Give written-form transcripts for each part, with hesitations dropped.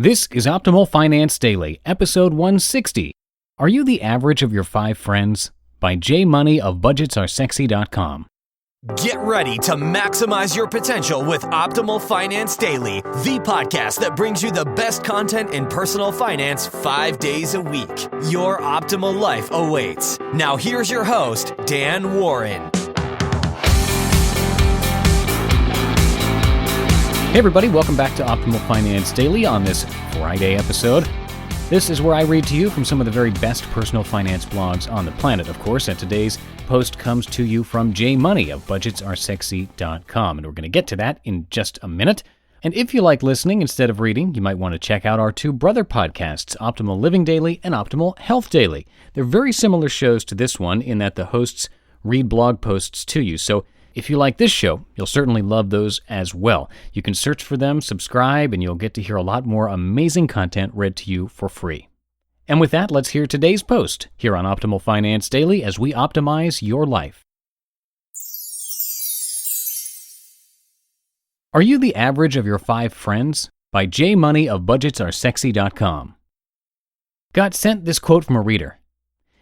This is Optimal Finance Daily, episode 160. Are you the average of your 5 friends? By M.O.N.E.Y of budgetsaresexy.com. Get ready to maximize your potential with Optimal Finance Daily, the podcast that brings you the best content in personal finance 5 days a week. Your optimal life awaits. Now here's your host, Dan Warren. Hey everybody, welcome back to Optimal Finance Daily on this Friday episode. This is where I read to you from some of the very best personal finance blogs on the planet, of course, and today's post comes to you from M.O.N.E.Y of budgetsaresexy.com, and we're going to get to that in just a minute. And if you like listening instead of reading, you might want to check out our 2 brother podcasts, Optimal Living Daily and Optimal Health Daily. They're very similar shows to this one in that the hosts read blog posts to you, so if you like this show, you'll certainly love those as well. You can search for them, subscribe, and you'll get to hear a lot more amazing content read to you for free. And with that, let's hear today's post here on Optimal Finance Daily as we optimize your life. Are you the average of your 5 friends? By M.O.N.E.Y of budgetsaresexy.com. Got sent this quote from a reader.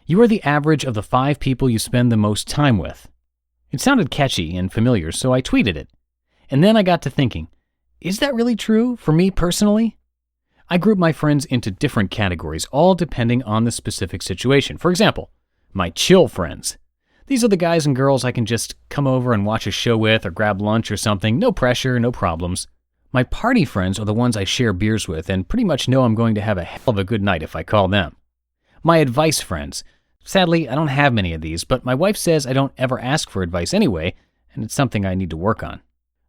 You are the average of the 5 people you spend the most time with. It sounded catchy and familiar, so I tweeted it. And then I got to thinking, is that really true for me personally? I group my friends into different categories, all depending on the specific situation. For example, my chill friends. These are the guys and girls I can just come over and watch a show with or grab lunch or something. No pressure, no problems. My party friends are the ones I share beers with and pretty much know I'm going to have a hell of a good night if I call them. My advice friends. Sadly, I don't have many of these, but my wife says I don't ever ask for advice anyway, and it's something I need to work on.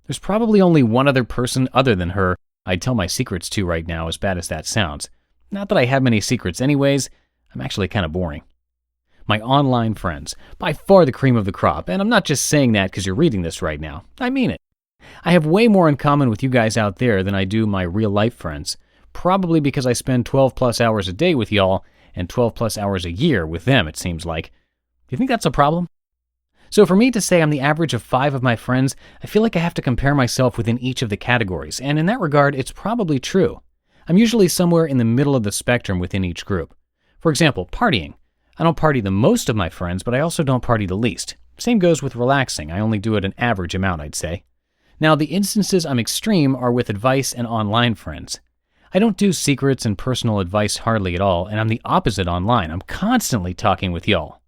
There's probably only one other person other than her I'd tell my secrets to right now, as bad as that sounds. Not that I have many secrets anyways, I'm actually kind of boring. My online friends, by far the cream of the crop, and I'm not just saying that because you're reading this right now. I mean it. I have way more in common with you guys out there than I do my real-life friends, probably because I spend 12 plus hours a day with y'all, and 12 plus hours a year with them, it seems like. Do you think that's a problem? So for me to say I'm the average of 5 of my friends, I feel like I have to compare myself within each of the categories, and in that regard, it's probably true. I'm usually somewhere in the middle of the spectrum within each group. For example, partying. I don't party the most of my friends, but I also don't party the least. Same goes with relaxing. I only do it an average amount, I'd say. Now, the instances I'm extreme are with advice and online friends. I don't do secrets and personal advice hardly at all, and I'm the opposite online. I'm constantly talking with y'all.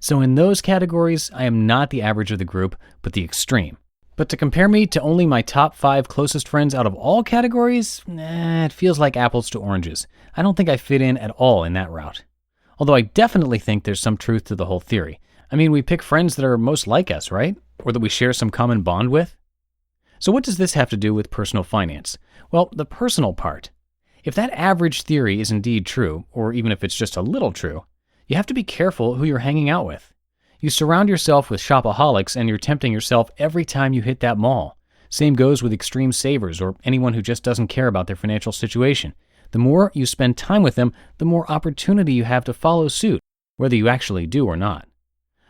So in those categories, I am not the average of the group, but the extreme. But to compare me to only my top 5 closest friends out of all categories, it feels like apples to oranges. I don't think I fit in at all in that route. Although I definitely think there's some truth to the whole theory. I mean, we pick friends that are most like us, right? Or that we share some common bond with. So what does this have to do with personal finance? Well, the personal part. If that average theory is indeed true, or even if it's just a little true, you have to be careful who you're hanging out with. You surround yourself with shopaholics and you're tempting yourself every time you hit that mall. Same goes with extreme savers or anyone who just doesn't care about their financial situation. The more you spend time with them, the more opportunity you have to follow suit, whether you actually do or not.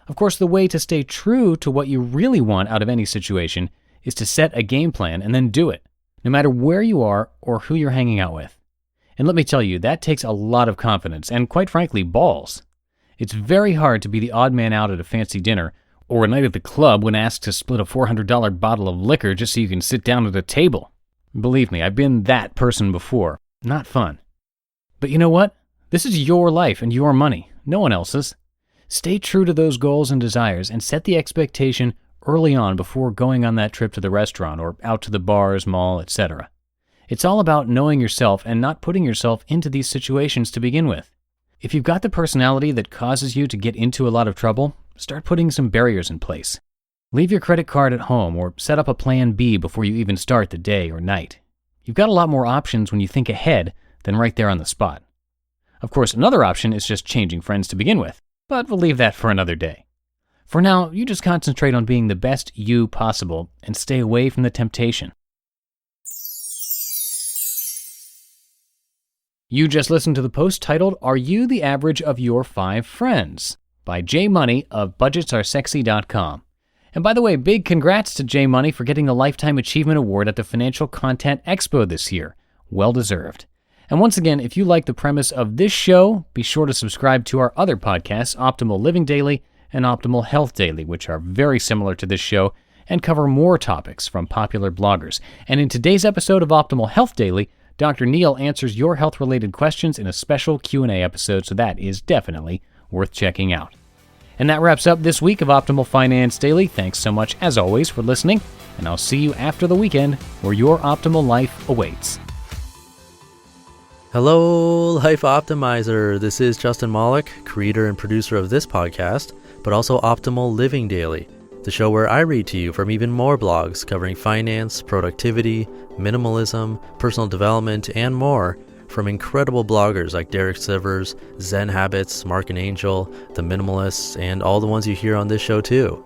Of course, the way to stay true to what you really want out of any situation is to set a game plan and then do it, no matter where you are or who you're hanging out with. And let me tell you, that takes a lot of confidence and, quite frankly, balls. It's very hard to be the odd man out at a fancy dinner or a night at the club when asked to split a $400 bottle of liquor just so you can sit down at a table. Believe me, I've been that person before. Not fun. But you know what? This is your life and your money, no one else's. Stay true to those goals and desires and set the expectation early on before going on that trip to the restaurant or out to the bars, mall, etc. It's all about knowing yourself and not putting yourself into these situations to begin with. If you've got the personality that causes you to get into a lot of trouble, start putting some barriers in place. Leave your credit card at home or set up a plan B before you even start the day or night. You've got a lot more options when you think ahead than right there on the spot. Of course, another option is just changing friends to begin with, but we'll leave that for another day. For now, you just concentrate on being the best you possible and stay away from the temptation. You just listened to the post titled, Are You the Average of Your 5 Friends? By M.O.N.E.Y of budgetsaresexy.com. And by the way, big congrats to M.O.N.E.Y for getting the Lifetime Achievement Award at the Financial Content Expo this year. Well deserved. And once again, if you like the premise of this show, be sure to subscribe to our other podcasts, Optimal Living Daily and Optimal Health Daily, which are very similar to this show and cover more topics from popular bloggers. And in today's episode of Optimal Health Daily, Dr. Neil answers your health-related questions in a special Q&A episode, so that is definitely worth checking out. And that wraps up this week of Optimal Finance Daily. Thanks so much, as always, for listening, and I'll see you after the weekend where your optimal life awaits. Hello, Life Optimizer. This is Justin Malik, creator and producer of this podcast, but also Optimal Living Daily, the show where I read to you from even more blogs covering finance, productivity, minimalism, personal development, and more from incredible bloggers like Derek Sivers, Zen Habits, Mark and Angel, The Minimalists, and all the ones you hear on this show too.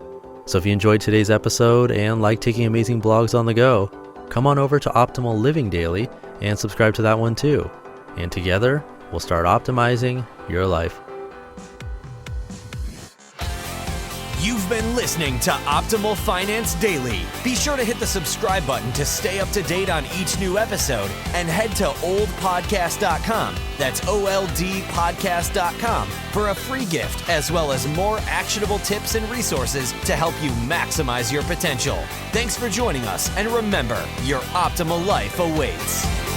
So if you enjoyed today's episode and like taking amazing blogs on the go, come on over to Optimal Living Daily and subscribe to that one too. And together, we'll start optimizing your life. You've been listening to Optimal Finance Daily. Be sure to hit the subscribe button to stay up to date on each new episode and head to oldpodcast.com. That's OLDpodcast.com for a free gift as well as more actionable tips and resources to help you maximize your potential. Thanks for joining us, and remember, your optimal life awaits.